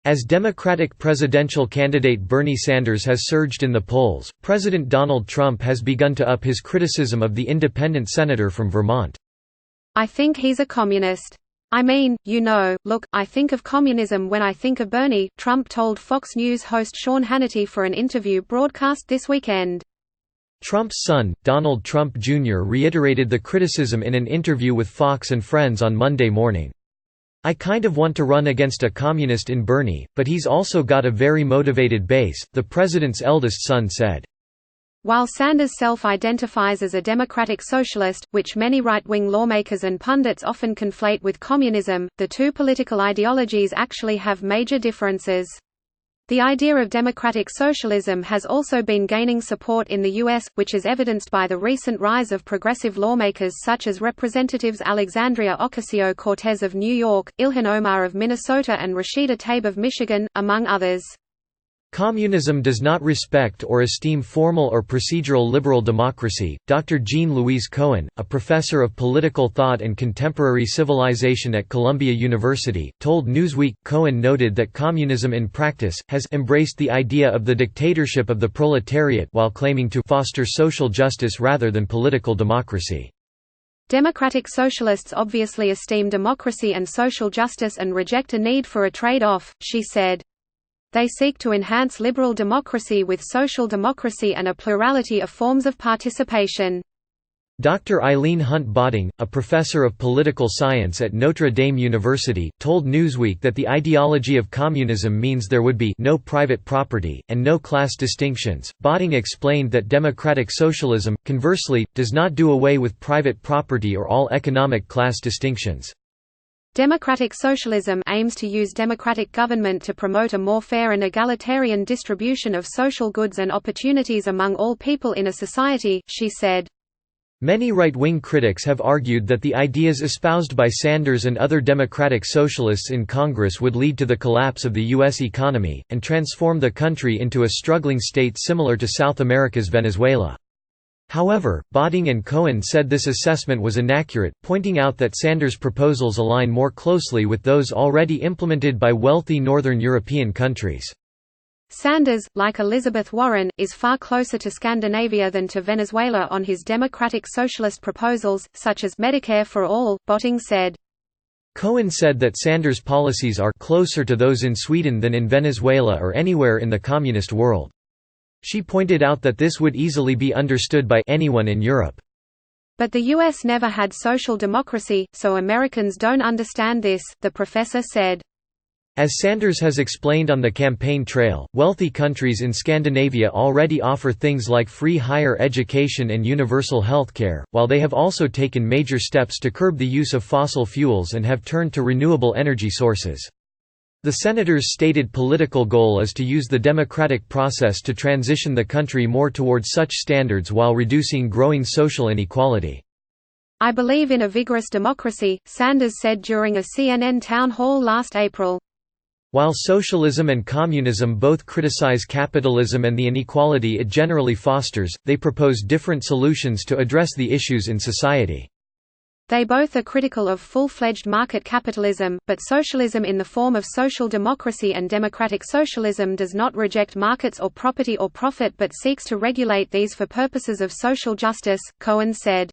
As Democratic presidential candidate Bernie Sanders has surged in the polls, President Donald Trump has begun to up his criticism of the independent senator from Vermont. "I think he's a communist. I mean, look, I think of communism when I think of Bernie," Trump told Fox News host Sean Hannity for an interview broadcast this weekend. Trump's son, Donald Trump Jr. reiterated the criticism in an interview with Fox and Friends on Monday morning. "I kind of want to run against a communist in Bernie, but he's also got a very motivated base," the president's eldest son said. While Sanders self-identifies as a democratic socialist, which many right-wing lawmakers and pundits often conflate with communism, the two political ideologies actually have major differences. The idea of democratic socialism has also been gaining support in the U.S., which is evidenced by the recent rise of progressive lawmakers such as Representatives Alexandria Ocasio-Cortez of New York, Ilhan Omar of Minnesota and Rashida Tlaib of Michigan, among others. Communism does not respect or esteem formal or procedural liberal democracy, Dr. Jean-Louise Cohen, a professor of political thought and contemporary civilization at Columbia University, told Newsweek. Cohen noted that communism in practice has embraced the idea of the dictatorship of the proletariat while claiming to foster social justice rather than political democracy. Democratic socialists obviously esteem democracy and social justice and reject a need for a trade-off, she said. They seek to enhance liberal democracy with social democracy and a plurality of forms of participation. Dr. Eileen Hunt Botting, a professor of political science at Notre Dame University, told Newsweek that the ideology of communism means there would be no private property, and no class distinctions. Botting explained that democratic socialism, conversely, does not do away with private property or all economic class distinctions. Democratic socialism aims to use democratic government to promote a more fair and egalitarian distribution of social goods and opportunities among all people in a society, she said. Many right-wing critics have argued that the ideas espoused by Sanders and other democratic socialists in Congress would lead to the collapse of the U.S. economy, and transform the country into a struggling state similar to South America's Venezuela. However, Botting and Cohen said this assessment was inaccurate, pointing out that Sanders' proposals align more closely with those already implemented by wealthy Northern European countries. Sanders, like Elizabeth Warren, is far closer to Scandinavia than to Venezuela on his democratic socialist proposals, such as Medicare for All, Botting said. Cohen said that Sanders' policies are closer to those in Sweden than in Venezuela or anywhere in the communist world. She pointed out that this would easily be understood by anyone in Europe. But the U.S. never had social democracy, so Americans don't understand this, the professor said. As Sanders has explained on the campaign trail, wealthy countries in Scandinavia already offer things like free higher education and universal health care, while they have also taken major steps to curb the use of fossil fuels and have turned to renewable energy sources. The senator's stated political goal is to use the democratic process to transition the country more towards such standards while reducing growing social inequality. "I believe in a vigorous democracy," Sanders said during a CNN town hall last April. While socialism and communism both criticize capitalism and the inequality it generally fosters, they propose different solutions to address the issues in society. They both are critical of full-fledged market capitalism, but socialism in the form of social democracy and democratic socialism does not reject markets or property or profit but seeks to regulate these for purposes of social justice, Cohen said.